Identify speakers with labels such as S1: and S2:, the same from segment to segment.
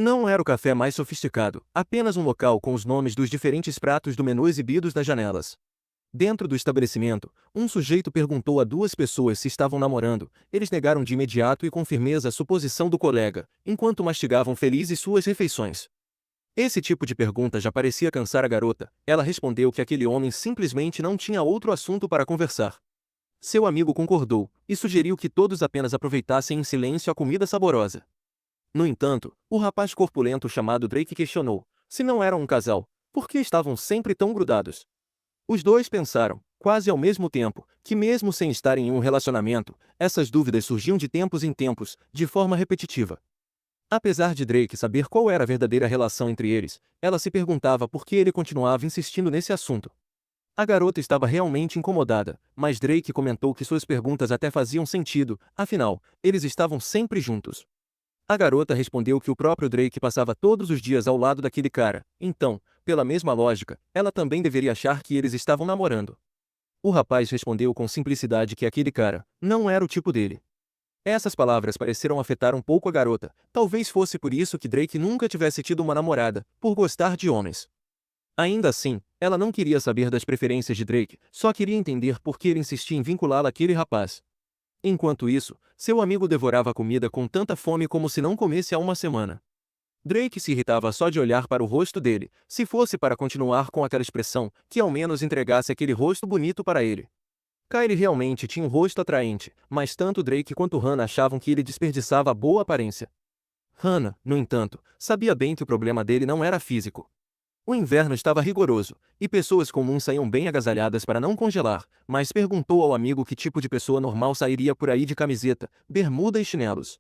S1: Não era o café mais sofisticado, apenas um local com os nomes dos diferentes pratos do menu exibidos nas janelas. Dentro do estabelecimento, um sujeito perguntou a duas pessoas se estavam namorando. Eles negaram de imediato e com firmeza a suposição do colega, enquanto mastigavam felizes suas refeições. Esse tipo de pergunta já parecia cansar a garota. Ela respondeu que aquele homem simplesmente não tinha outro assunto para conversar. Seu amigo concordou, e sugeriu que todos apenas aproveitassem em silêncio a comida saborosa. No entanto, o rapaz corpulento chamado Drake questionou: se não eram um casal, por que estavam sempre tão grudados? Os dois pensaram, quase ao mesmo tempo, que mesmo sem estarem em um relacionamento, essas dúvidas surgiam de tempos em tempos, de forma repetitiva. Apesar de Drake saber qual era a verdadeira relação entre eles, ela se perguntava por que ele continuava insistindo nesse assunto. A garota estava realmente incomodada, mas Drake comentou que suas perguntas até faziam sentido, afinal, eles estavam sempre juntos. A garota respondeu que o próprio Drake passava todos os dias ao lado daquele cara, então, pela mesma lógica, ela também deveria achar que eles estavam namorando. O rapaz respondeu com simplicidade que aquele cara não era o tipo dele. Essas palavras pareceram afetar um pouco a garota, talvez fosse por isso que Drake nunca tivesse tido uma namorada, por gostar de homens. Ainda assim, ela não queria saber das preferências de Drake, só queria entender por que ele insistia em vinculá-la àquele rapaz. Enquanto isso, seu amigo devorava a comida com tanta fome como se não comesse há uma semana. Drake se irritava só de olhar para o rosto dele, se fosse para continuar com aquela expressão, que ao menos entregasse aquele rosto bonito para ele. Kylie realmente tinha um rosto atraente, mas tanto Drake quanto Hannah achavam que ele desperdiçava a boa aparência. Hannah, no entanto, sabia bem que o problema dele não era físico. O inverno estava rigoroso, e pessoas comuns saíam bem agasalhadas para não congelar, mas perguntou ao amigo que tipo de pessoa normal sairia por aí de camiseta, bermuda e chinelos.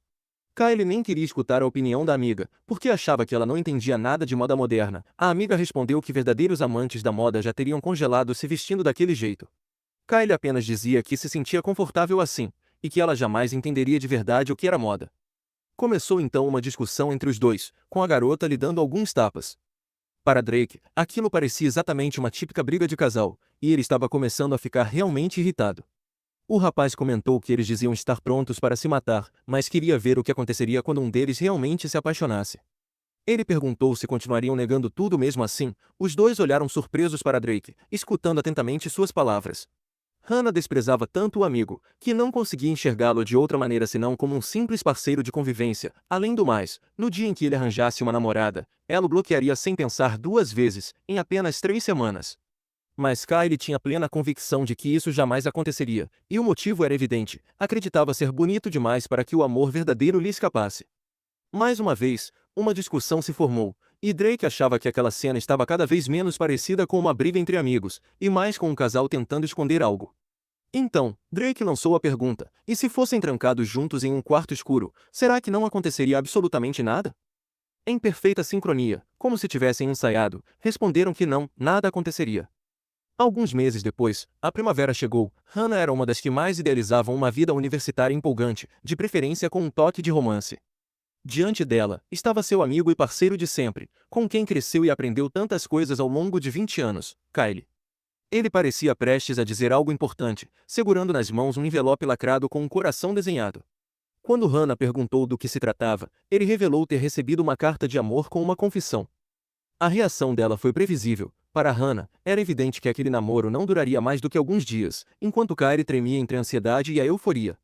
S1: Kylie nem queria escutar a opinião da amiga, porque achava que ela não entendia nada de moda moderna. A amiga respondeu que verdadeiros amantes da moda já teriam congelado se vestindo daquele jeito. Kylie apenas dizia que se sentia confortável assim, e que ela jamais entenderia de verdade o que era moda. Começou então uma discussão entre os dois, com a garota lhe dando alguns tapas. Para Drake, aquilo parecia exatamente uma típica briga de casal, e ele estava começando a ficar realmente irritado. O rapaz comentou que eles diziam estar prontos para se matar, mas queria ver o que aconteceria quando um deles realmente se apaixonasse. Ele perguntou se continuariam negando tudo mesmo assim. Os dois olharam surpresos para Drake, escutando atentamente suas palavras. Hannah desprezava tanto o amigo, que não conseguia enxergá-lo de outra maneira senão como um simples parceiro de convivência. Além do mais, no dia em que ele arranjasse uma namorada, ela o bloquearia sem pensar duas vezes, em apenas 3 semanas. Mas Kylie tinha plena convicção de que isso jamais aconteceria, e o motivo era evidente: acreditava ser bonito demais para que o amor verdadeiro lhe escapasse. Mais uma vez, uma discussão se formou, e Drake achava que aquela cena estava cada vez menos parecida com uma briga entre amigos, e mais com um casal tentando esconder algo. Então, Drake lançou a pergunta: e se fossem trancados juntos em um quarto escuro, será que não aconteceria absolutamente nada? Em perfeita sincronia, como se tivessem ensaiado, responderam que não, nada aconteceria. Alguns meses depois, a primavera chegou. Hannah era uma das que mais idealizavam uma vida universitária empolgante, de preferência com um toque de romance. Diante dela, estava seu amigo e parceiro de sempre, com quem cresceu e aprendeu tantas coisas ao longo de 20 anos, Kylie. Ele parecia prestes a dizer algo importante, segurando nas mãos um envelope lacrado com um coração desenhado. Quando Hannah perguntou do que se tratava, ele revelou ter recebido uma carta de amor com uma confissão. A reação dela foi previsível. Para Hannah, era evidente que aquele namoro não duraria mais do que alguns dias, enquanto Kylie tremia entre a ansiedade e a euforia.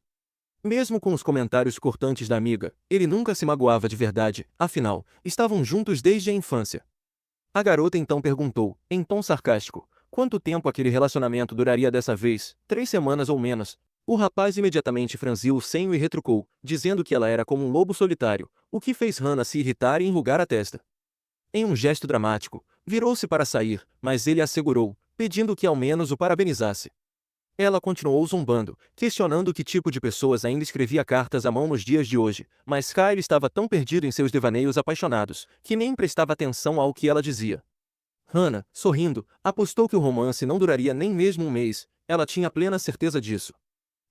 S1: Mesmo com os comentários cortantes da amiga, ele nunca se magoava de verdade, afinal, estavam juntos desde a infância. A garota então perguntou, em tom sarcástico, quanto tempo aquele relacionamento duraria dessa vez, 3 semanas ou menos. O rapaz imediatamente franziu o senho e retrucou, dizendo que ela era como um lobo solitário, o que fez Hannah se irritar e enrugar a testa. Em um gesto dramático, virou-se para sair, mas ele a segurou, pedindo que ao menos o parabenizasse. Ela continuou zombando, questionando que tipo de pessoas ainda escrevia cartas à mão nos dias de hoje, mas Kylie estava tão perdido em seus devaneios apaixonados, que nem prestava atenção ao que ela dizia. Hannah, sorrindo, apostou que o romance não duraria nem mesmo um mês. Ela tinha plena certeza disso.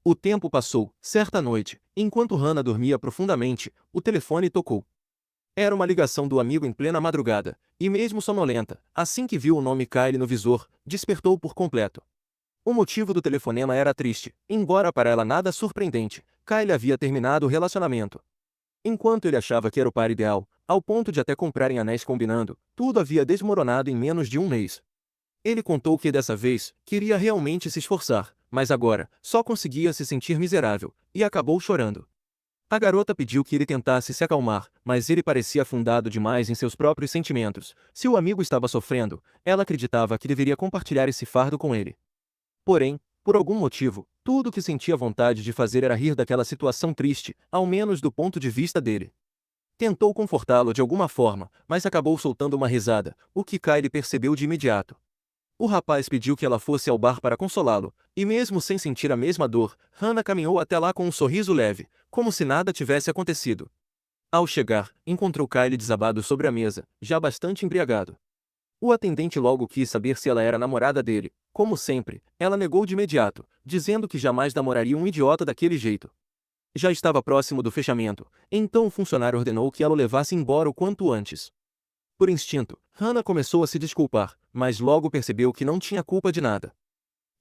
S1: O tempo passou. Certa noite, enquanto Hannah dormia profundamente, o telefone tocou. Era uma ligação do amigo em plena madrugada, e mesmo sonolenta, assim que viu o nome Kylie no visor, despertou por completo. O motivo do telefonema era triste, embora para ela nada surpreendente. Kylie havia terminado o relacionamento. Enquanto ele achava que era o par ideal, ao ponto de até comprarem anéis combinando, tudo havia desmoronado em menos de um mês. Ele contou que dessa vez, queria realmente se esforçar, mas agora, só conseguia se sentir miserável, e acabou chorando. A garota pediu que ele tentasse se acalmar, mas ele parecia afundado demais em seus próprios sentimentos. Se o amigo estava sofrendo, ela acreditava que deveria compartilhar esse fardo com ele. Porém, por algum motivo, tudo o que sentia vontade de fazer era rir daquela situação triste, ao menos do ponto de vista dele. Tentou confortá-lo de alguma forma, mas acabou soltando uma risada, o que Kylie percebeu de imediato. O rapaz pediu que ela fosse ao bar para consolá-lo, e mesmo sem sentir a mesma dor, Hannah caminhou até lá com um sorriso leve, como se nada tivesse acontecido. Ao chegar, encontrou Kylie desabado sobre a mesa, já bastante embriagado. O atendente logo quis saber se ela era namorada dele. Como sempre, ela negou de imediato, dizendo que jamais namoraria um idiota daquele jeito. Já estava próximo do fechamento, então o funcionário ordenou que ela o levasse embora o quanto antes. Por instinto, Hannah começou a se desculpar, mas logo percebeu que não tinha culpa de nada.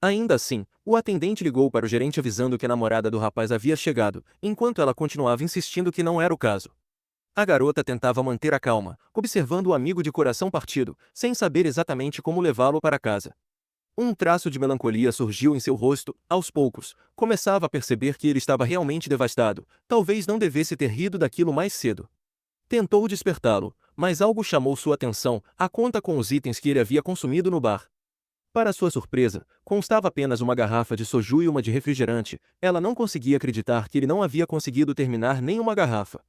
S1: Ainda assim, o atendente ligou para o gerente avisando que a namorada do rapaz havia chegado, enquanto ela continuava insistindo que não era o caso. A garota tentava manter a calma, observando o amigo de coração partido, sem saber exatamente como levá-lo para casa. Um traço de melancolia surgiu em seu rosto, aos poucos, começava a perceber que ele estava realmente devastado, talvez não devesse ter rido daquilo mais cedo. Tentou despertá-lo, mas algo chamou sua atenção, a conta com os itens que ele havia consumido no bar. Para sua surpresa, constava apenas uma garrafa de soju e uma de refrigerante. Ela não conseguia acreditar que ele não havia conseguido terminar nem uma garrafa.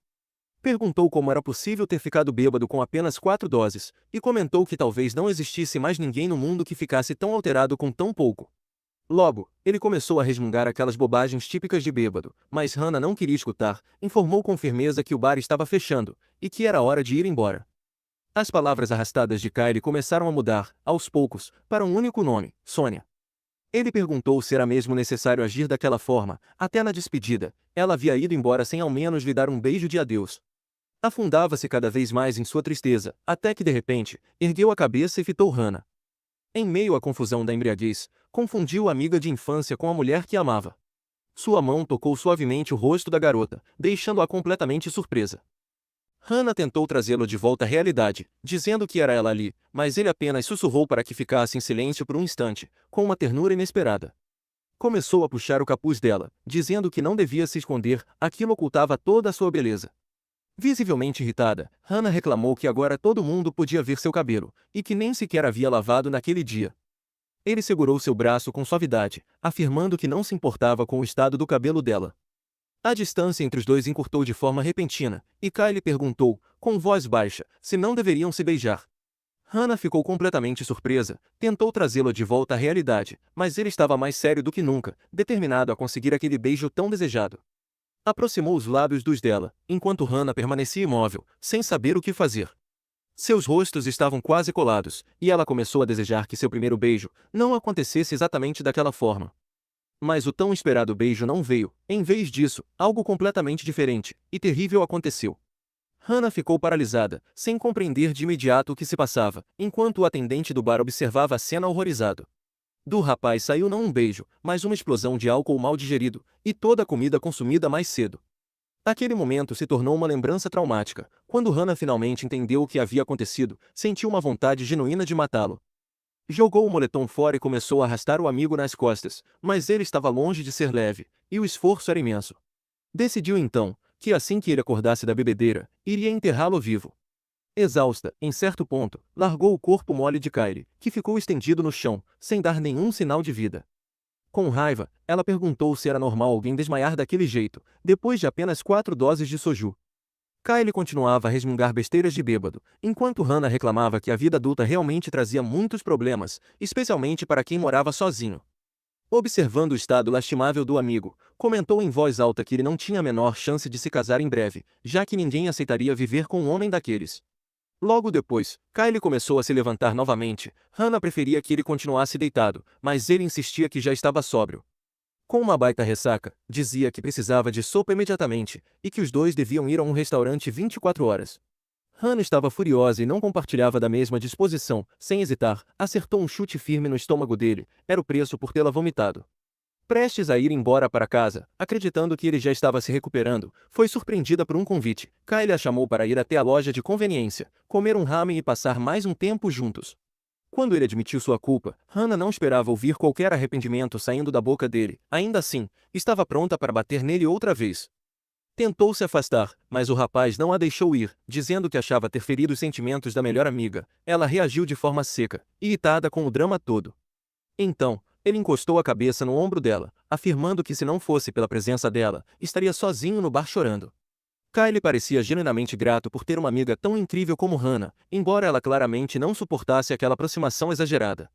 S1: Perguntou como era possível ter ficado bêbado com apenas 4 doses, e comentou que talvez não existisse mais ninguém no mundo que ficasse tão alterado com tão pouco. Logo, ele começou a resmungar aquelas bobagens típicas de bêbado, mas Hannah não queria escutar, informou com firmeza que o bar estava fechando, e que era hora de ir embora. As palavras arrastadas de Kylie começaram a mudar, aos poucos, para um único nome, Sônia. Ele perguntou se era mesmo necessário agir daquela forma, até na despedida, ela havia ido embora sem ao menos lhe dar um beijo de adeus. Afundava-se cada vez mais em sua tristeza, até que de repente, ergueu a cabeça e fitou Hannah. Em meio à confusão da embriaguez, confundiu a amiga de infância com a mulher que amava. Sua mão tocou suavemente o rosto da garota, deixando-a completamente surpresa. Hannah tentou trazê-lo de volta à realidade, dizendo que era ela ali, mas ele apenas sussurrou para que ficasse em silêncio por um instante, com uma ternura inesperada. Começou a puxar o capuz dela, dizendo que não devia se esconder, aquilo ocultava toda a sua beleza. Visivelmente irritada, Hannah reclamou que agora todo mundo podia ver seu cabelo, e que nem sequer havia lavado naquele dia. Ele segurou seu braço com suavidade, afirmando que não se importava com o estado do cabelo dela. A distância entre os dois encurtou de forma repentina, e Kylie perguntou, com voz baixa, se não deveriam se beijar. Hannah ficou completamente surpresa, tentou trazê-lo de volta à realidade, mas ele estava mais sério do que nunca, determinado a conseguir aquele beijo tão desejado. Aproximou os lábios dos dela, enquanto Hannah permanecia imóvel, sem saber o que fazer. Seus rostos estavam quase colados, e ela começou a desejar que seu primeiro beijo não acontecesse exatamente daquela forma. Mas o tão esperado beijo não veio, em vez disso, algo completamente diferente e terrível aconteceu. Hannah ficou paralisada, sem compreender de imediato o que se passava, enquanto o atendente do bar observava a cena horrorizado. Do rapaz saiu não um beijo, mas uma explosão de álcool mal digerido, e toda a comida consumida mais cedo. Aquele momento se tornou uma lembrança traumática. Quando Hannah finalmente entendeu o que havia acontecido, sentiu uma vontade genuína de matá-lo. Jogou o moletom fora e começou a arrastar o amigo nas costas, mas ele estava longe de ser leve, e o esforço era imenso. Decidiu então, que assim que ele acordasse da bebedeira, iria enterrá-lo vivo. Exausta, em certo ponto, largou o corpo mole de Kylie, que ficou estendido no chão, sem dar nenhum sinal de vida. Com raiva, ela perguntou se era normal alguém desmaiar daquele jeito, depois de apenas 4 doses de soju. Kylie continuava a resmungar besteiras de bêbado, enquanto Hannah reclamava que a vida adulta realmente trazia muitos problemas, especialmente para quem morava sozinho. Observando o estado lastimável do amigo, comentou em voz alta que ele não tinha a menor chance de se casar em breve, já que ninguém aceitaria viver com um homem daqueles. Logo depois, Kylie começou a se levantar novamente. Hannah preferia que ele continuasse deitado, mas ele insistia que já estava sóbrio. Com uma baita ressaca, dizia que precisava de sopa imediatamente, e que os dois deviam ir a um restaurante 24 horas. Hannah estava furiosa e não compartilhava da mesma disposição. Sem hesitar, acertou um chute firme no estômago dele. Era o preço por tê-la vomitado. Prestes a ir embora para casa, acreditando que ele já estava se recuperando, foi surpreendida por um convite. Kyle a chamou para ir até a loja de conveniência, comer um ramen e passar mais um tempo juntos. Quando ele admitiu sua culpa, Hannah não esperava ouvir qualquer arrependimento saindo da boca dele. Ainda assim, estava pronta para bater nele outra vez. Tentou se afastar, mas o rapaz não a deixou ir, dizendo que achava ter ferido os sentimentos da melhor amiga. Ela reagiu de forma seca, irritada com o drama todo. Então, ele encostou a cabeça no ombro dela, afirmando que se não fosse pela presença dela, estaria sozinho no bar chorando. Kyle parecia genuinamente grato por ter uma amiga tão incrível como Hannah, embora ela claramente não suportasse aquela aproximação exagerada.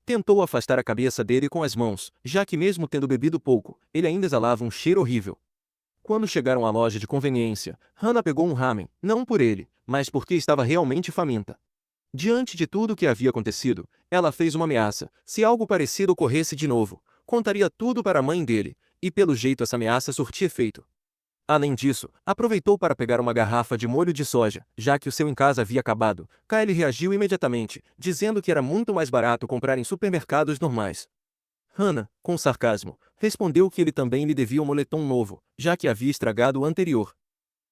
S1: Tentou afastar a cabeça dele com as mãos, já que mesmo tendo bebido pouco, ele ainda exalava um cheiro horrível. Quando chegaram à loja de conveniência, Hannah pegou um ramen, não por ele, mas porque estava realmente faminta. Diante de tudo o que havia acontecido, ela fez uma ameaça: se algo parecido ocorresse de novo, contaria tudo para a mãe dele, e pelo jeito essa ameaça surtia efeito. Além disso, aproveitou para pegar uma garrafa de molho de soja, já que o seu em casa havia acabado. Kyle reagiu imediatamente, dizendo que era muito mais barato comprar em supermercados normais. Hannah, com sarcasmo, respondeu que ele também lhe devia um moletom novo, já que havia estragado o anterior.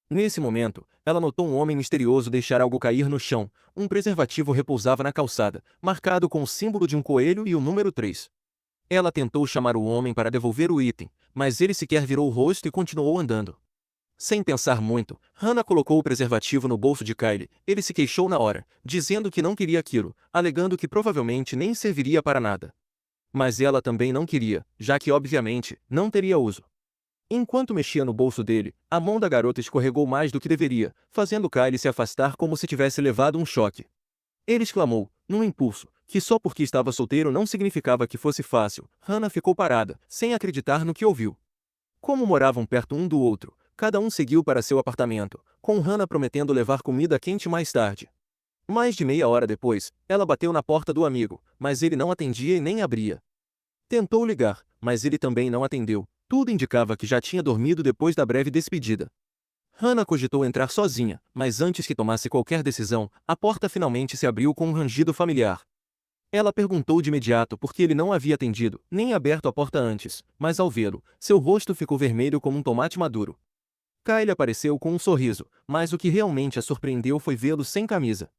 S1: Nesse momento, ela notou um homem misterioso deixar algo cair no chão. Um preservativo repousava na calçada, marcado com o símbolo de um coelho e o número 3. Ela tentou chamar o homem para devolver o item, mas ele sequer virou o rosto e continuou andando. Sem pensar muito, Hannah colocou o preservativo no bolso de Kyle. Ele se queixou na hora, dizendo que não queria aquilo, alegando que provavelmente nem serviria para nada. Mas ela também não queria, já que obviamente, não teria uso. Enquanto mexia no bolso dele, a mão da garota escorregou mais do que deveria, fazendo Kyle se afastar como se tivesse levado um choque. Ele exclamou, num impulso, que só porque estava solteiro não significava que fosse fácil. Hannah ficou parada, sem acreditar no que ouviu. Como moravam perto um do outro, cada um seguiu para seu apartamento, com Hannah prometendo levar comida quente mais tarde. Mais de meia hora depois, ela bateu na porta do amigo, mas ele não atendia e nem abria. Tentou ligar, mas ele também não atendeu. Tudo indicava que já tinha dormido depois da breve despedida. Hannah cogitou entrar sozinha, mas antes que tomasse qualquer decisão, a porta finalmente se abriu com um rangido familiar. Ela perguntou de imediato por que ele não havia atendido, nem aberto a porta antes, mas ao vê-lo, seu rosto ficou vermelho como um tomate maduro. Kyle apareceu com um sorriso, mas o que realmente a surpreendeu foi vê-lo sem camisa.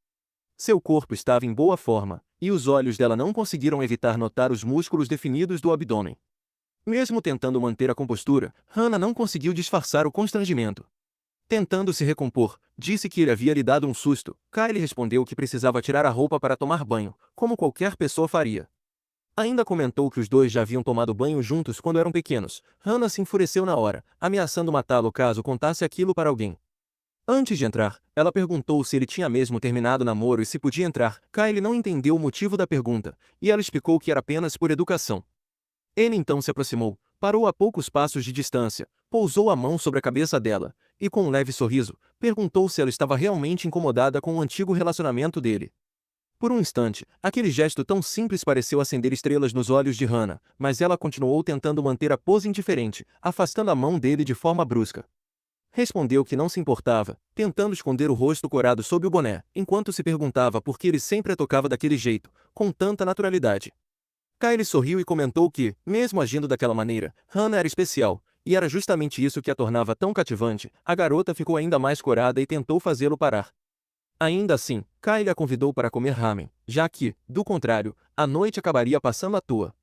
S1: Seu corpo estava em boa forma, e os olhos dela não conseguiram evitar notar os músculos definidos do abdômen. Mesmo tentando manter a compostura, Hannah não conseguiu disfarçar o constrangimento. Tentando se recompor, disse que ele havia lhe dado um susto. Kyle respondeu que precisava tirar a roupa para tomar banho, como qualquer pessoa faria. Ainda comentou que os dois já haviam tomado banho juntos quando eram pequenos. Hannah se enfureceu na hora, ameaçando matá-lo caso contasse aquilo para alguém. Antes de entrar, ela perguntou se ele tinha mesmo terminado o namoro e se podia entrar. Kyle não entendeu o motivo da pergunta, e ela explicou que era apenas por educação. Ele então se aproximou, parou a poucos passos de distância, pousou a mão sobre a cabeça dela, e com um leve sorriso, perguntou se ela estava realmente incomodada com o antigo relacionamento dele. Por um instante, aquele gesto tão simples pareceu acender estrelas nos olhos de Hannah, mas ela continuou tentando manter a pose indiferente, afastando a mão dele de forma brusca. Respondeu que não se importava, tentando esconder o rosto corado sob o boné, enquanto se perguntava por que ele sempre a tocava daquele jeito, com tanta naturalidade. Kyle sorriu e comentou que, mesmo agindo daquela maneira, Hannah era especial, e era justamente isso que a tornava tão cativante. A garota ficou ainda mais corada e tentou fazê-lo parar. Ainda assim, Kyle a convidou para comer ramen, já que, do contrário, a noite acabaria passando à toa.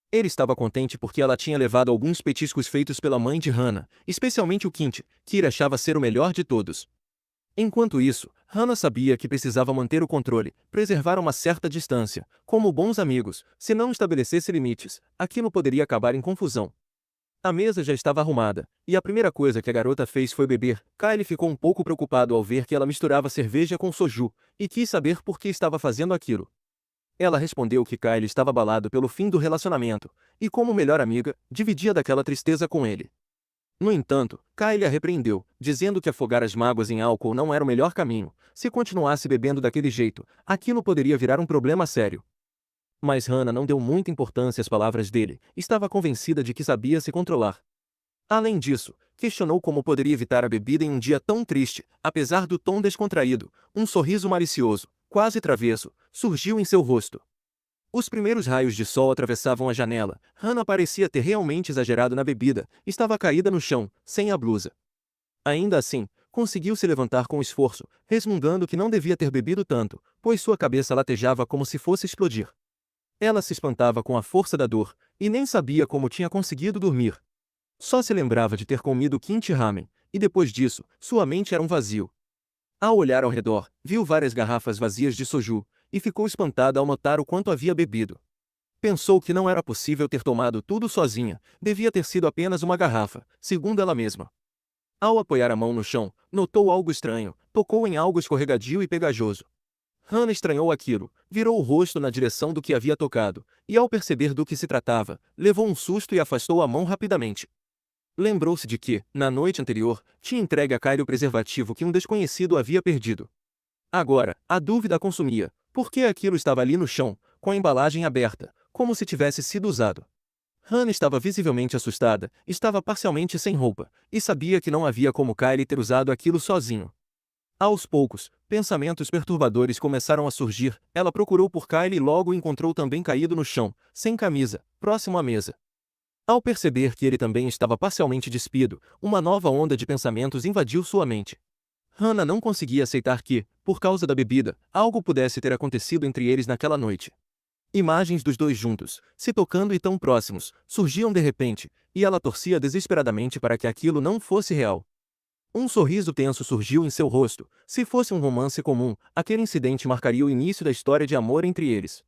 S1: Ele estava contente porque ela tinha levado alguns petiscos feitos pela mãe de Hannah, especialmente o kimchi, que ele achava ser o melhor de todos. Enquanto isso, Hannah sabia que precisava manter o controle, preservar uma certa distância. Como bons amigos, se não estabelecesse limites, aquilo poderia acabar em confusão. A mesa já estava arrumada, e a primeira coisa que a garota fez foi beber. Kyle ficou um pouco preocupado ao ver que ela misturava cerveja com soju, e quis saber por que estava fazendo aquilo. Ela respondeu que Kyle estava abalado pelo fim do relacionamento, e como melhor amiga, dividia daquela tristeza com ele. No entanto, Kyle a repreendeu, dizendo que afogar as mágoas em álcool não era o melhor caminho. Se continuasse bebendo daquele jeito, aquilo poderia virar um problema sério. Mas Hannah não deu muita importância às palavras dele, estava convencida de que sabia se controlar. Além disso, questionou como poderia evitar a bebida em um dia tão triste. Apesar do tom descontraído, um sorriso malicioso, quase travesso, surgiu em seu rosto. Os primeiros raios de sol atravessavam a janela. Hannah parecia ter realmente exagerado na bebida, estava caída no chão, sem a blusa. Ainda assim, conseguiu se levantar com esforço, resmungando que não devia ter bebido tanto, pois sua cabeça latejava como se fosse explodir. Ela se espantava com a força da dor, e nem sabia como tinha conseguido dormir. Só se lembrava de ter comido kimchi ramen, e depois disso, sua mente era um vazio. Ao olhar ao redor, viu várias garrafas vazias de soju, e ficou espantada ao notar o quanto havia bebido. Pensou que não era possível ter tomado tudo sozinha, devia ter sido apenas uma garrafa, segundo ela mesma. Ao apoiar a mão no chão, notou algo estranho, tocou em algo escorregadio e pegajoso. Hannah estranhou aquilo, virou o rosto na direção do que havia tocado, e ao perceber do que se tratava, levou um susto e afastou a mão rapidamente. Lembrou-se de que, na noite anterior, tinha entregue a Kylie o preservativo que um desconhecido havia perdido. Agora, a dúvida a consumia: por que aquilo estava ali no chão, com a embalagem aberta, como se tivesse sido usado? Hannah estava visivelmente assustada, estava parcialmente sem roupa, e sabia que não havia como Kylie ter usado aquilo sozinho. Aos poucos, pensamentos perturbadores começaram a surgir. Ela procurou por Kylie e logo o encontrou também caído no chão, sem camisa, próximo à mesa. Ao perceber que ele também estava parcialmente despido, uma nova onda de pensamentos invadiu sua mente. Hannah não conseguia aceitar que, por causa da bebida, algo pudesse ter acontecido entre eles naquela noite. Imagens dos dois juntos, se tocando e tão próximos, surgiam de repente, e ela torcia desesperadamente para que aquilo não fosse real. Um sorriso tenso surgiu em seu rosto. Se fosse um romance comum, aquele incidente marcaria o início da história de amor entre eles.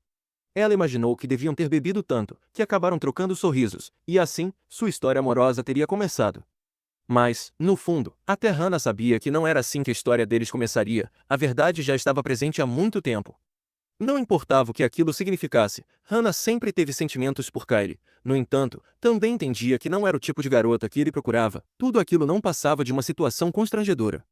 S1: Ela imaginou que deviam ter bebido tanto, que acabaram trocando sorrisos, e assim, sua história amorosa teria começado. Mas, no fundo, até Hannah sabia que não era assim que a história deles começaria, a verdade já estava presente há muito tempo. Não importava o que aquilo significasse, Hannah sempre teve sentimentos por Kylie. No entanto, também entendia que não era o tipo de garota que ele procurava, tudo aquilo não passava de uma situação constrangedora.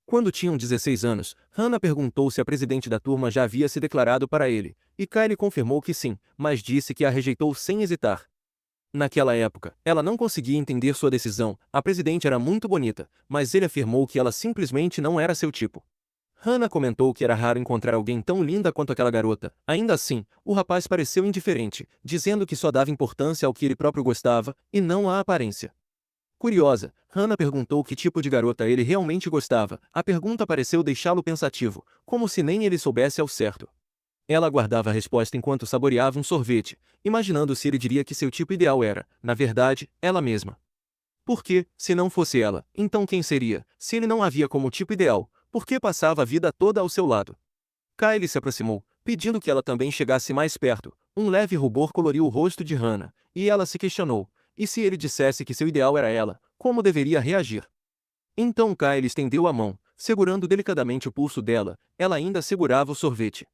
S1: Quando tinham 16 anos, Hannah perguntou se a presidente da turma já havia se declarado para ele, e Kylie confirmou que sim, mas disse que a rejeitou sem hesitar. Naquela época, ela não conseguia entender sua decisão. A presidente era muito bonita, mas ele afirmou que ela simplesmente não era seu tipo. Hannah comentou que era raro encontrar alguém tão linda quanto aquela garota. Ainda assim, o rapaz pareceu indiferente, dizendo que só dava importância ao que ele próprio gostava, e não à aparência. Curiosa, Hannah perguntou que tipo de garota ele realmente gostava. A pergunta pareceu deixá-lo pensativo, como se nem ele soubesse ao certo. Ela aguardava a resposta enquanto saboreava um sorvete, imaginando se ele diria que seu tipo ideal era, na verdade, ela mesma. Porque, se não fosse ela, então quem seria? Se ele não a via como tipo ideal, por que passava a vida toda ao seu lado? Kylie se aproximou, pedindo que ela também chegasse mais perto. Um leve rubor coloriu o rosto de Hannah, e ela se questionou: e se ele dissesse que seu ideal era ela, como deveria reagir? Então Kylie estendeu a mão, segurando delicadamente o pulso dela. Ela ainda segurava o sorvete.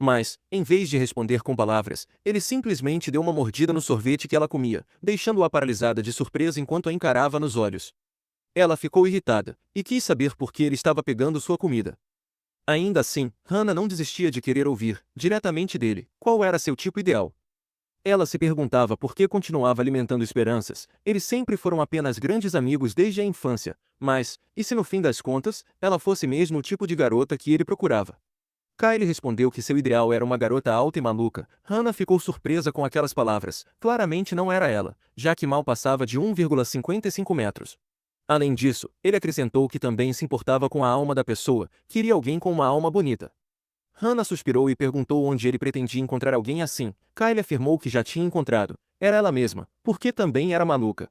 S1: Mas, em vez de responder com palavras, ele simplesmente deu uma mordida no sorvete que ela comia, deixando-a paralisada de surpresa enquanto a encarava nos olhos. Ela ficou irritada, e quis saber por que ele estava pegando sua comida. Ainda assim, Hannah não desistia de querer ouvir, diretamente dele, qual era seu tipo ideal. Ela se perguntava por que continuava alimentando esperanças. Eles sempre foram apenas grandes amigos desde a infância, mas, e se no fim das contas, ela fosse mesmo o tipo de garota que ele procurava? Kylie respondeu que seu ideal era uma garota alta e maluca. Hannah ficou surpresa com aquelas palavras. Claramente não era ela, já que mal passava de 1,55 metros. Além disso, ele acrescentou que também se importava com a alma da pessoa, queria alguém com uma alma bonita. Hannah suspirou e perguntou onde ele pretendia encontrar alguém assim. Kylie afirmou que já tinha encontrado. Era ela mesma, porque também era maluca.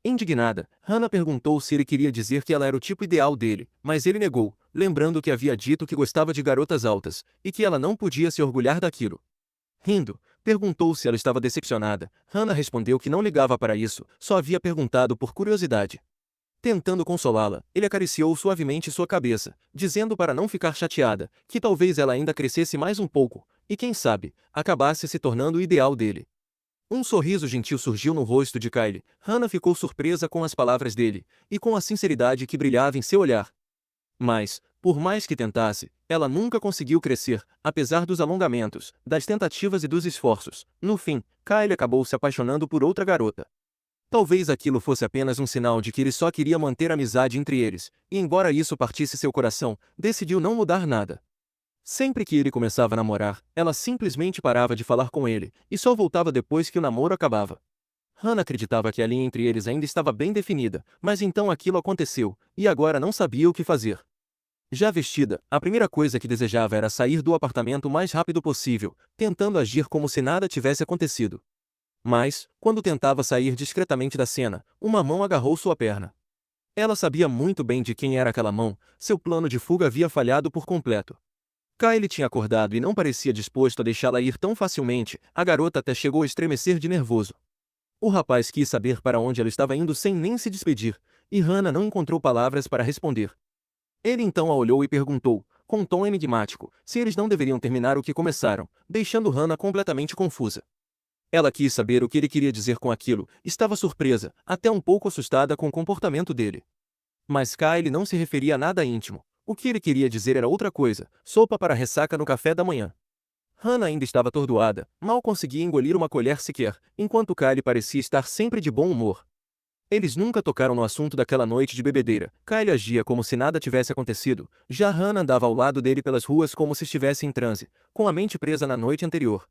S1: Indignada, Hannah perguntou se ele queria dizer que ela era o tipo ideal dele, mas ele negou, lembrando que havia dito que gostava de garotas altas, e que ela não podia se orgulhar daquilo. Rindo, perguntou se ela estava decepcionada. Hannah respondeu que não ligava para isso, só havia perguntado por curiosidade. Tentando consolá-la, ele acariciou suavemente sua cabeça, dizendo para não ficar chateada, que talvez ela ainda crescesse mais um pouco, e quem sabe, acabasse se tornando o ideal dele. Um sorriso gentil surgiu no rosto de Kylie. Hannah ficou surpresa com as palavras dele, e com a sinceridade que brilhava em seu olhar. Mas, por mais que tentasse, ela nunca conseguiu crescer, apesar dos alongamentos, das tentativas e dos esforços. No fim, Kylie acabou se apaixonando por outra garota. Talvez aquilo fosse apenas um sinal de que ele só queria manter a amizade entre eles, e embora isso partisse seu coração, decidiu não mudar nada. Sempre que ele começava a namorar, ela simplesmente parava de falar com ele, e só voltava depois que o namoro acabava. Hannah acreditava que a linha entre eles ainda estava bem definida, mas então aquilo aconteceu, e agora não sabia o que fazer. Já vestida, a primeira coisa que desejava era sair do apartamento o mais rápido possível, tentando agir como se nada tivesse acontecido. Mas, quando tentava sair discretamente da cena, uma mão agarrou sua perna. Ela sabia muito bem de quem era aquela mão, seu plano de fuga havia falhado por completo. Kyle tinha acordado e não parecia disposto a deixá-la ir tão facilmente, a garota até chegou a estremecer de nervoso. O rapaz quis saber para onde ela estava indo sem nem se despedir, e Hannah não encontrou palavras para responder. Ele então a olhou e perguntou, com um tom enigmático, se eles não deveriam terminar o que começaram, deixando Hannah completamente confusa. Ela quis saber o que ele queria dizer com aquilo, estava surpresa, até um pouco assustada com o comportamento dele. Mas Kyle não se referia a nada íntimo. O que ele queria dizer era outra coisa, sopa para ressaca no café da manhã. Hannah ainda estava atordoada, mal conseguia engolir uma colher sequer, enquanto Kyle parecia estar sempre de bom humor. Eles nunca tocaram no assunto daquela noite de bebedeira. Kyle agia como se nada tivesse acontecido, já Hannah andava ao lado dele pelas ruas como se estivesse em transe, com a mente presa na noite anterior.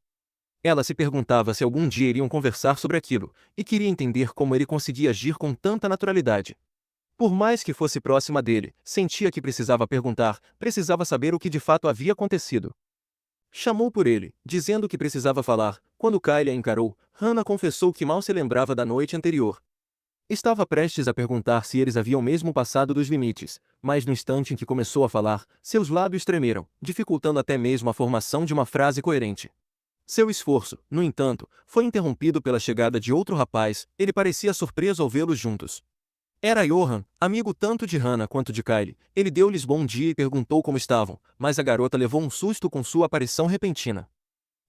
S1: Ela se perguntava se algum dia iriam conversar sobre aquilo, e queria entender como ele conseguia agir com tanta naturalidade. Por mais que fosse próxima dele, sentia que precisava perguntar, precisava saber o que de fato havia acontecido. Chamou por ele, dizendo que precisava falar. Quando Kyle a encarou, Hannah confessou que mal se lembrava da noite anterior. Estava prestes a perguntar se eles haviam mesmo passado dos limites, mas no instante em que começou a falar, seus lábios tremeram, dificultando até mesmo a formação de uma frase coerente. Seu esforço, no entanto, foi interrompido pela chegada de outro rapaz, ele parecia surpreso ao vê-los juntos. Era Johan, amigo tanto de Hannah quanto de Kyle. Ele deu-lhes bom dia e perguntou como estavam, mas a garota levou um susto com sua aparição repentina.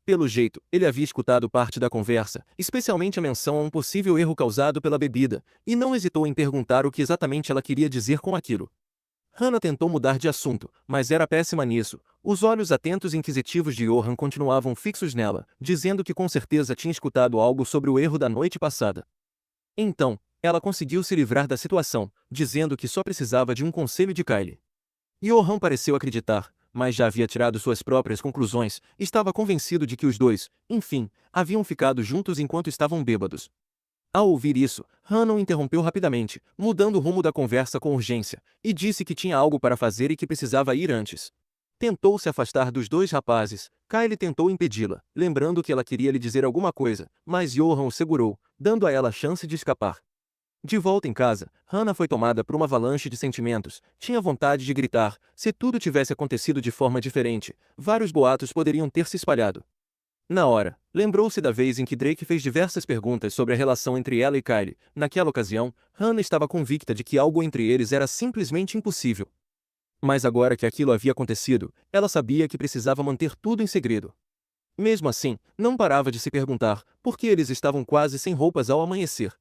S1: Pelo jeito, ele havia escutado parte da conversa, especialmente a menção a um possível erro causado pela bebida, e não hesitou em perguntar o que exatamente ela queria dizer com aquilo. Hannah tentou mudar de assunto, mas era péssima nisso. Os olhos atentos e inquisitivos de Johan continuavam fixos nela, dizendo que com certeza tinha escutado algo sobre o erro da noite passada. Então, ela conseguiu se livrar da situação, dizendo que só precisava de um conselho de Kyle. Johan pareceu acreditar, mas já havia tirado suas próprias conclusões, estava convencido de que os dois, enfim, haviam ficado juntos enquanto estavam bêbados. Ao ouvir isso, Hannah o interrompeu rapidamente, mudando o rumo da conversa com urgência, e disse que tinha algo para fazer e que precisava ir antes. Tentou se afastar dos dois rapazes, Kyle tentou impedi-la, lembrando que ela queria lhe dizer alguma coisa, mas Johan o segurou, dando a ela a chance de escapar. De volta em casa, Hannah foi tomada por uma avalanche de sentimentos, tinha vontade de gritar, se tudo tivesse acontecido de forma diferente, vários boatos poderiam ter se espalhado. Na hora, lembrou-se da vez em que Drake fez diversas perguntas sobre a relação entre ela e Kyle. Naquela ocasião, Hannah estava convicta de que algo entre eles era simplesmente impossível. Mas agora que aquilo havia acontecido, ela sabia que precisava manter tudo em segredo. Mesmo assim, não parava de se perguntar por que eles estavam quase sem roupas ao amanhecer.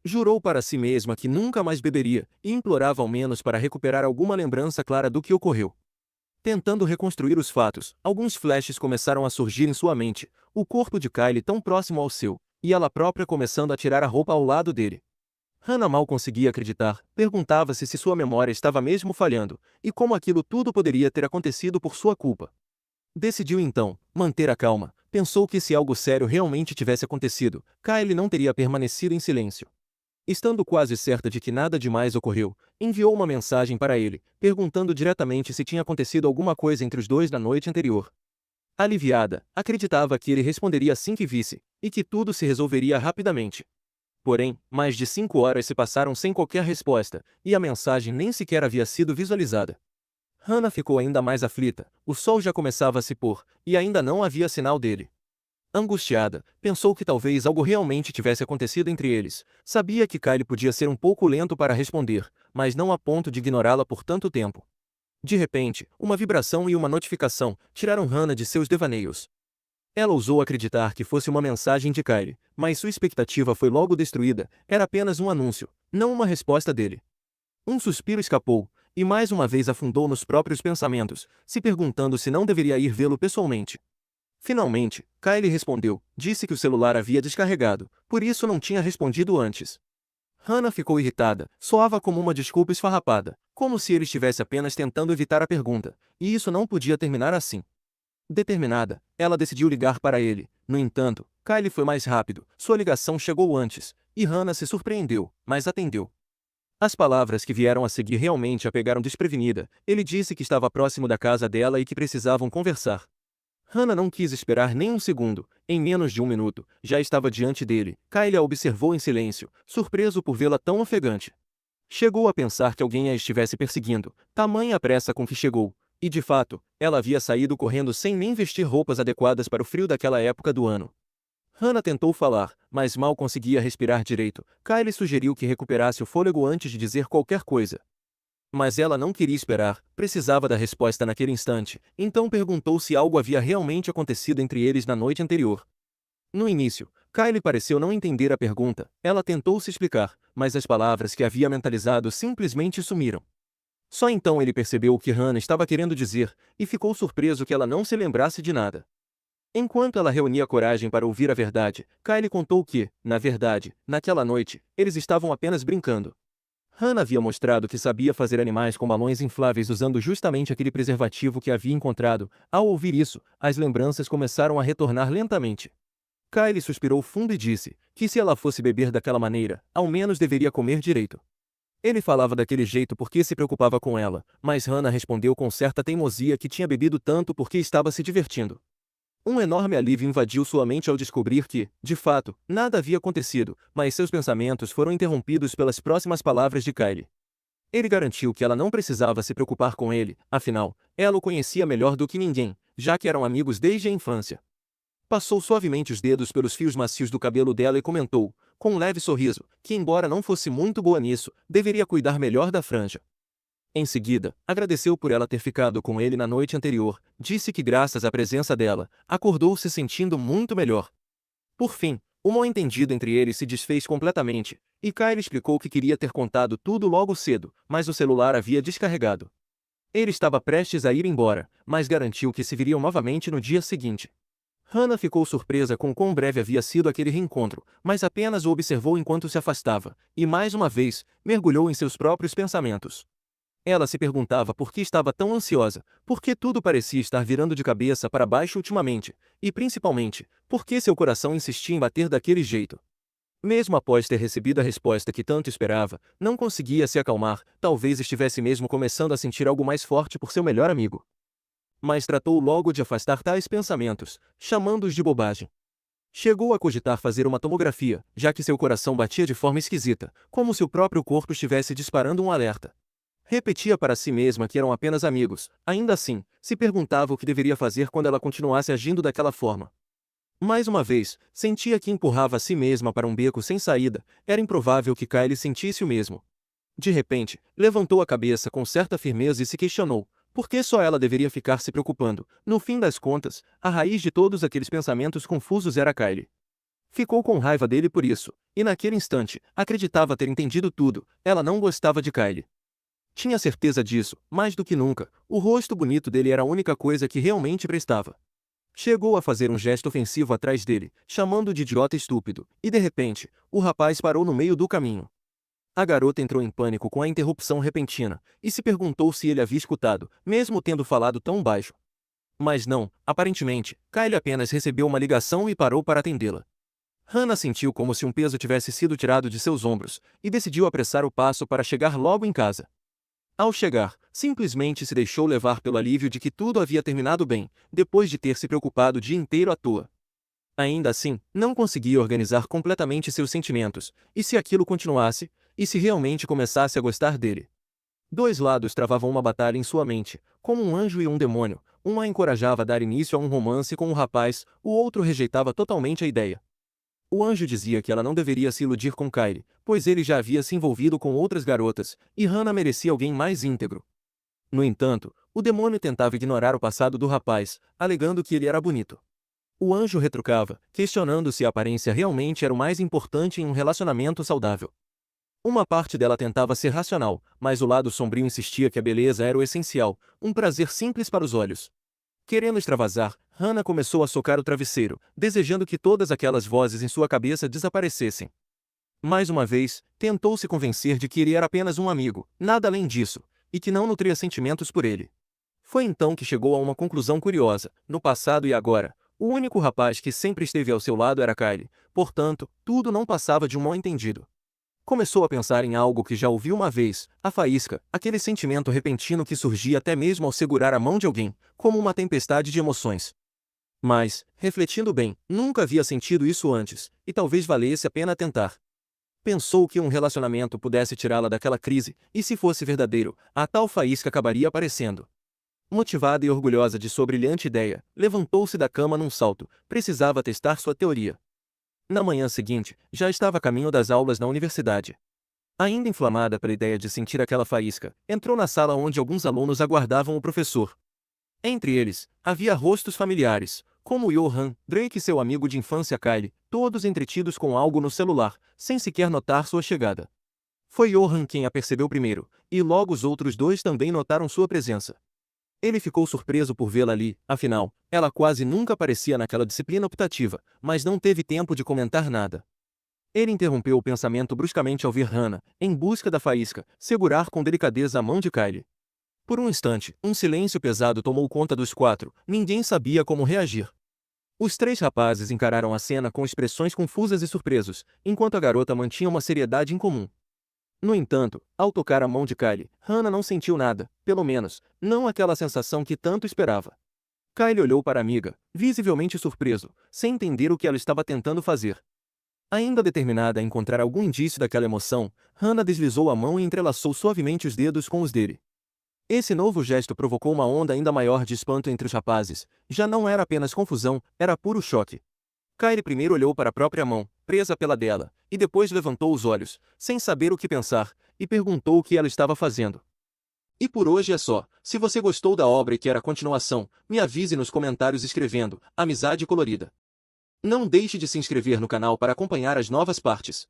S1: Jurou para si mesma que nunca mais beberia, e implorava ao menos para recuperar alguma lembrança clara do que ocorreu. Tentando reconstruir os fatos, alguns flashes começaram a surgir em sua mente, o corpo de Kyle tão próximo ao seu, e ela própria começando a tirar a roupa ao lado dele. Hannah mal conseguia acreditar, perguntava-se se sua memória estava mesmo falhando, e como aquilo tudo poderia ter acontecido por sua culpa. Decidiu então manter a calma, pensou que se algo sério realmente tivesse acontecido, Kyle não teria permanecido em silêncio. Estando quase certa de que nada demais ocorreu, enviou uma mensagem para ele, perguntando diretamente se tinha acontecido alguma coisa entre os dois na noite anterior. Aliviada, acreditava que ele responderia assim que visse, e que tudo se resolveria rapidamente. Porém, mais de 5 horas se passaram sem qualquer resposta, e a mensagem nem sequer havia sido visualizada. Hannah ficou ainda mais aflita, o sol já começava a se pôr, e ainda não havia sinal dele. Angustiada, pensou que talvez algo realmente tivesse acontecido entre eles. Sabia que Kyle podia ser um pouco lento para responder, mas não a ponto de ignorá-la por tanto tempo. De repente, uma vibração e uma notificação tiraram Hannah de seus devaneios. Ela ousou acreditar que fosse uma mensagem de Kyle, mas sua expectativa foi logo destruída, era apenas um anúncio, não uma resposta dele. Um suspiro escapou, e mais uma vez afundou nos próprios pensamentos, se perguntando se não deveria ir vê-lo pessoalmente. Finalmente, Kyle respondeu, disse que o celular havia descarregado, por isso não tinha respondido antes. Hannah ficou irritada, soava como uma desculpa esfarrapada, como se ele estivesse apenas tentando evitar a pergunta, e isso não podia terminar assim. Determinada, ela decidiu ligar para ele. No entanto, Kyle foi mais rápido, sua ligação chegou antes, e Hannah se surpreendeu, mas atendeu. As palavras que vieram a seguir realmente a pegaram desprevenida. Ele disse que estava próximo da casa dela e que precisavam conversar. Hannah não quis esperar nem um segundo. Em menos de um minuto, já estava diante dele. Kyle a observou em silêncio, surpreso por vê-la tão ofegante. Chegou a pensar que alguém a estivesse perseguindo, tamanha a pressa com que chegou. E de fato, ela havia saído correndo sem nem vestir roupas adequadas para o frio daquela época do ano. Hannah tentou falar, mas mal conseguia respirar direito. Kyle sugeriu que recuperasse o fôlego antes de dizer qualquer coisa. Mas ela não queria esperar, precisava da resposta naquele instante, então perguntou se algo havia realmente acontecido entre eles na noite anterior. No início, Kyle pareceu não entender a pergunta. Ela tentou se explicar, mas as palavras que havia mentalizado simplesmente sumiram. Só então ele percebeu o que Hannah estava querendo dizer, e ficou surpreso que ela não se lembrasse de nada. Enquanto ela reunia coragem para ouvir a verdade, Kyle contou que, na verdade, naquela noite, eles estavam apenas brincando. Hannah havia mostrado que sabia fazer animais com balões infláveis usando justamente aquele preservativo que havia encontrado. Ao ouvir isso, as lembranças começaram a retornar lentamente. Kyle suspirou fundo e disse que se ela fosse beber daquela maneira, ao menos deveria comer direito. Ele falava daquele jeito porque se preocupava com ela, mas Hannah respondeu com certa teimosia que tinha bebido tanto porque estava se divertindo. Um enorme alívio invadiu sua mente ao descobrir que, de fato, nada havia acontecido, mas seus pensamentos foram interrompidos pelas próximas palavras de Kyle. Ele garantiu que ela não precisava se preocupar com ele, afinal, ela o conhecia melhor do que ninguém, já que eram amigos desde a infância. Passou suavemente os dedos pelos fios macios do cabelo dela e comentou, com um leve sorriso, que embora não fosse muito boa nisso, deveria cuidar melhor da franja. Em seguida, agradeceu por ela ter ficado com ele na noite anterior, disse que graças à presença dela, acordou se sentindo muito melhor. Por fim, o mal-entendido entre eles se desfez completamente, e Kyle explicou que queria ter contado tudo logo cedo, mas o celular havia descarregado. Ele estava prestes a ir embora, mas garantiu que se viriam novamente no dia seguinte. Hannah ficou surpresa com quão breve havia sido aquele reencontro, mas apenas o observou enquanto se afastava, e mais uma vez, mergulhou em seus próprios pensamentos. Ela se perguntava por que estava tão ansiosa, por que tudo parecia estar virando de cabeça para baixo ultimamente, e principalmente, por que seu coração insistia em bater daquele jeito. Mesmo após ter recebido a resposta que tanto esperava, não conseguia se acalmar, talvez estivesse mesmo começando a sentir algo mais forte por seu melhor amigo. Mas tratou logo de afastar tais pensamentos, chamando-os de bobagem. Chegou a cogitar fazer uma tomografia, já que seu coração batia de forma esquisita, como se o próprio corpo estivesse disparando um alerta. Repetia para si mesma que eram apenas amigos, ainda assim, se perguntava o que deveria fazer quando ela continuasse agindo daquela forma. Mais uma vez, sentia que empurrava a si mesma para um beco sem saída, era improvável que Kyle sentisse o mesmo. De repente, levantou a cabeça com certa firmeza e se questionou, por que só ela deveria ficar se preocupando? No fim das contas, a raiz de todos aqueles pensamentos confusos era Kyle. Ficou com raiva dele por isso, e naquele instante, acreditava ter entendido tudo, ela não gostava de Kyle. Tinha certeza disso, mais do que nunca, o rosto bonito dele era a única coisa que realmente prestava. Chegou a fazer um gesto ofensivo atrás dele, chamando-o de idiota estúpido, e de repente, o rapaz parou no meio do caminho. A garota entrou em pânico com a interrupção repentina, e se perguntou se ele havia escutado, mesmo tendo falado tão baixo. Mas não, aparentemente, Kyle apenas recebeu uma ligação e parou para atendê-la. Hannah sentiu como se um peso tivesse sido tirado de seus ombros, e decidiu apressar o passo para chegar logo em casa. Ao chegar, simplesmente se deixou levar pelo alívio de que tudo havia terminado bem, depois de ter se preocupado o dia inteiro à toa. Ainda assim, não conseguia organizar completamente seus sentimentos, e se aquilo continuasse, e se realmente começasse a gostar dele. Dois lados travavam uma batalha em sua mente, como um anjo e um demônio, um a encorajava a dar início a um romance com o rapaz, o outro rejeitava totalmente a ideia. O anjo dizia que ela não deveria se iludir com Kyle, pois ele já havia se envolvido com outras garotas, e Hannah merecia alguém mais íntegro. No entanto, o demônio tentava ignorar o passado do rapaz, alegando que ele era bonito. O anjo retrucava, questionando se a aparência realmente era o mais importante em um relacionamento saudável. Uma parte dela tentava ser racional, mas o lado sombrio insistia que a beleza era o essencial, um prazer simples para os olhos. Querendo extravasar, Hannah começou a socar o travesseiro, desejando que todas aquelas vozes em sua cabeça desaparecessem. Mais uma vez, tentou se convencer de que ele era apenas um amigo, nada além disso, e que não nutria sentimentos por ele. Foi então que chegou a uma conclusão curiosa: no passado e agora, o único rapaz que sempre esteve ao seu lado era Kyle, portanto, tudo não passava de um mal-entendido. Começou a pensar em algo que já ouviu uma vez, a faísca, aquele sentimento repentino que surgia até mesmo ao segurar a mão de alguém, como uma tempestade de emoções. Mas, refletindo bem, nunca havia sentido isso antes, e talvez valesse a pena tentar. Pensou que um relacionamento pudesse tirá-la daquela crise, e se fosse verdadeiro, a tal faísca acabaria aparecendo. Motivada e orgulhosa de sua brilhante ideia, levantou-se da cama num salto, precisava testar sua teoria. Na manhã seguinte, já estava a caminho das aulas na universidade. Ainda inflamada pela ideia de sentir aquela faísca, entrou na sala onde alguns alunos aguardavam o professor. Entre eles, havia rostos familiares, como Johan, Drake e seu amigo de infância Kyle, todos entretidos com algo no celular, sem sequer notar sua chegada. Foi Johan quem a percebeu primeiro, e logo os outros dois também notaram sua presença. Ele ficou surpreso por vê-la ali, afinal, ela quase nunca aparecia naquela disciplina optativa, mas não teve tempo de comentar nada. Ele interrompeu o pensamento bruscamente ao ver Hannah, em busca da faísca, segurar com delicadeza a mão de Kyle. Por um instante, um silêncio pesado tomou conta dos quatro, ninguém sabia como reagir. Os três rapazes encararam a cena com expressões confusas e surpresos, enquanto a garota mantinha uma seriedade incomum. No entanto, ao tocar a mão de Kyle, Hannah não sentiu nada, pelo menos, não aquela sensação que tanto esperava. Kyle olhou para a amiga, visivelmente surpreso, sem entender o que ela estava tentando fazer. Ainda determinada a encontrar algum indício daquela emoção, Hannah deslizou a mão e entrelaçou suavemente os dedos com os dele. Esse novo gesto provocou uma onda ainda maior de espanto entre os rapazes, já não era apenas confusão, era puro choque. Kyle primeiro olhou para a própria mão, presa pela dela, e depois levantou os olhos, sem saber o que pensar, e perguntou o que ela estava fazendo. E por hoje é só. Se você gostou da obra e quer a continuação, me avise nos comentários escrevendo Amizade Colorida. Não deixe de se inscrever no canal para acompanhar as novas partes.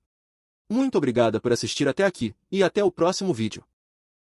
S1: Muito obrigada por assistir até aqui, e até o próximo vídeo.